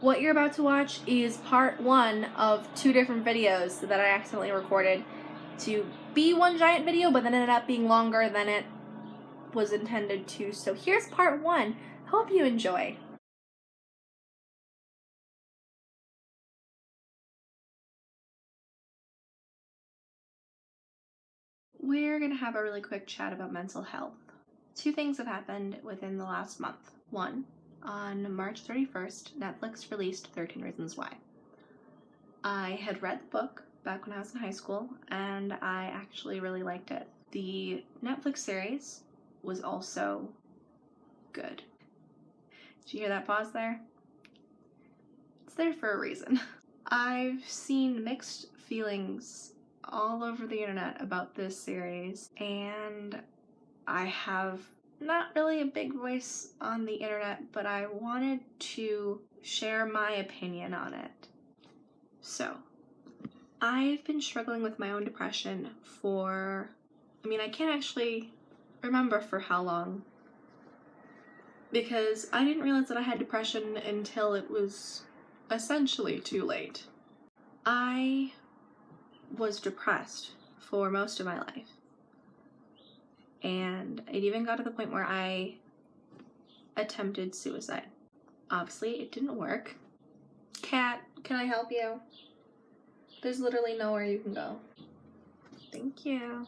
What you're about to watch is part one of 2 different videos that I accidentally recorded to be one giant video, but then ended up being longer than it was intended to. So here's part 1. Hope you enjoy. We're gonna have a really quick chat about mental health. 2 things have happened within the last month. 1, on March 31st, Netflix released 13 Reasons Why. I had read the book back when I was in high school, and I actually really liked it. The Netflix series was also good. Did you hear that pause there? It's there for a reason. I've seen mixed feelings all over the internet about this series, and I have not really a big voice on the internet, but I wanted to share my opinion on it. So, I've been struggling with my own depression I can't actually remember for how long, because I didn't realize that I had depression until it was essentially too late. I was depressed for most of my life, and it even got to the point where I attempted suicide. Obviously, it didn't work. Cat, can I help you? There's literally nowhere you can go. Thank you.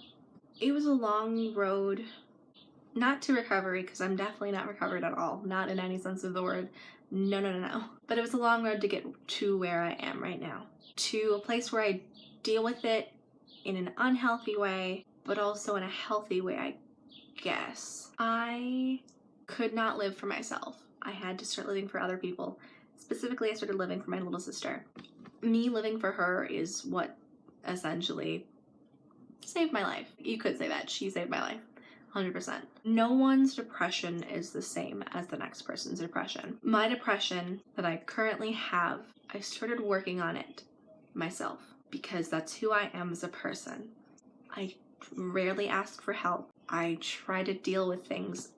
It was a long road, not to recovery, because I'm definitely not recovered at all, not in any sense of the word. No. But it was a long road to get to where I am right now, to a place where I deal with it in an unhealthy way, but also in a healthy way, I guess. I could not live for myself. I had to start living for other people. Specifically, I started living for my little sister. Me living for her is what essentially saved my life. You could say that. She saved my life. 100%. No one's depression is the same as the next person's depression. My depression that I currently have, I started working on it myself because that's who I am as a person. I rarely ask for help. I try to deal with things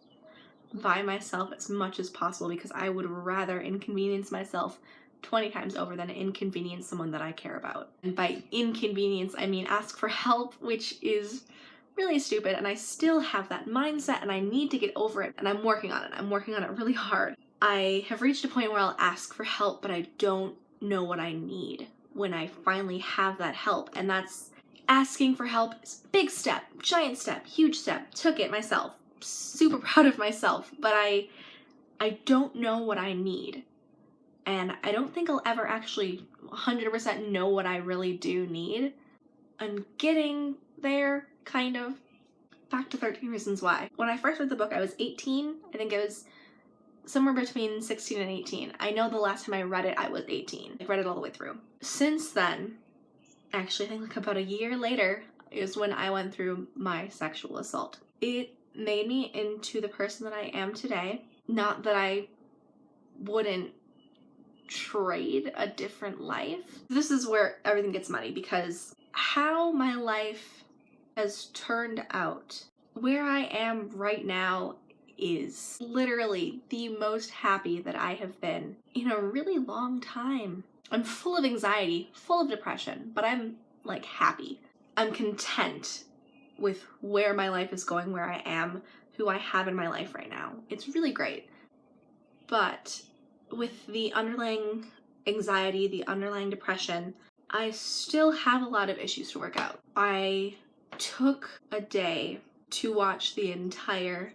by myself as much as possible because I would rather inconvenience myself 20 times over than inconvenience someone that I care about. And by inconvenience, I mean ask for help, which is really stupid, and I still have that mindset and I need to get over it, and I'm working on it. I'm working on it really hard. I have reached a point where I'll ask for help, but I don't know what I need when I finally have that help, and that's asking for help. Is a big step, giant step, huge step. Took it myself. Super proud of myself, but I don't know what I need. And I don't think I'll ever actually 100% know what I really do need. I'm getting there, kind of. Back to 13 Reasons Why. When I first read the book, I was 18. I think it was somewhere between 16 and 18. I know the last time I read it, I was 18. I read it all the way through. Since then, actually I think like about a year later, is when I went through my sexual assault. It made me into the person that I am today. Not that I wouldn't trade a different life. This is where everything gets muddy, because how my life has turned out, where I am right now, is literally the most happy that I have been in a really long time. I'm full of anxiety, full of depression, but I'm like happy. I'm content with where my life is going, where I am, who I have in my life right now. It's really great. But with the underlying anxiety, the underlying depression, I still have a lot of issues to work out. I took a day to watch the entire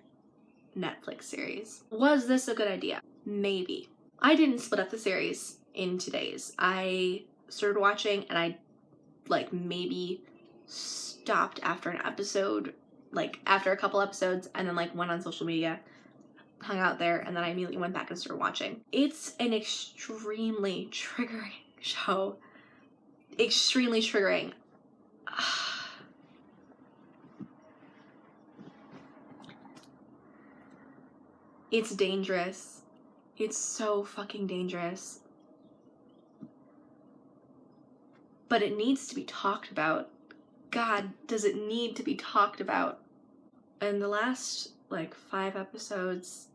Netflix series. Was this a good idea? Maybe. I didn't split up the series into days. I started watching and I maybe stopped after an episode, after a couple episodes, and then went on social media, hung out there, and then I immediately went back and started watching. It's an extremely triggering show. Extremely triggering. It's dangerous. It's so fucking dangerous. But it needs to be talked about. God, does it need to be talked about? In the last 5 episodes,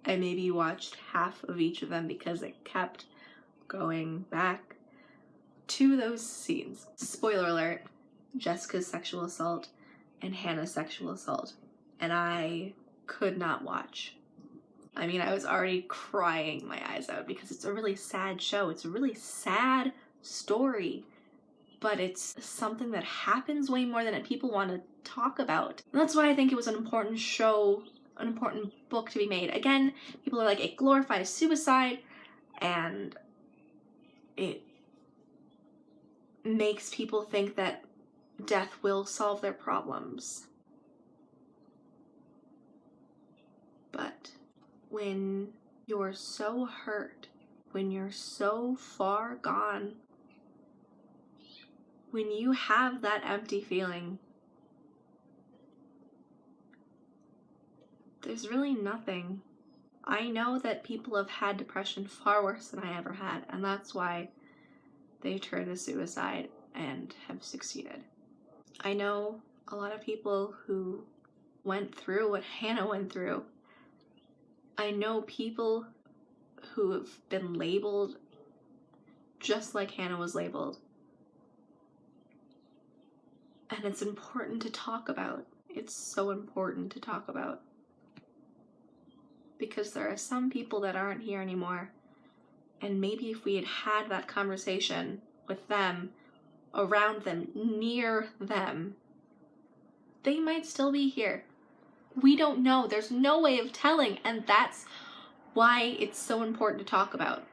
I maybe watched half of each of them because it kept going back to those scenes. Spoiler alert, Jessica's sexual assault and Hannah's sexual assault. And I could not watch. I mean, I was already crying my eyes out because it's a really sad show. It's a really sad story, but it's something that happens way more than people want to talk about. And that's why I think it was an important show, an important book to be made. Again, people are like, it glorifies suicide, and it makes people think that death will solve their problems. But when you're so hurt, when you're so far gone, when you have that empty feeling, there's really nothing. I know that people have had depression far worse than I ever had, and that's why they turned to suicide and have succeeded. I know a lot of people who went through what Hannah went through. I know people who have been labeled just like Hannah was labeled. And it's important to talk about. It's so important to talk about. Because there are some people that aren't here anymore. And maybe if we had had that conversation with them, around them, near them, they might still be here. We don't know. There's no way of telling, and that's why it's so important to talk about.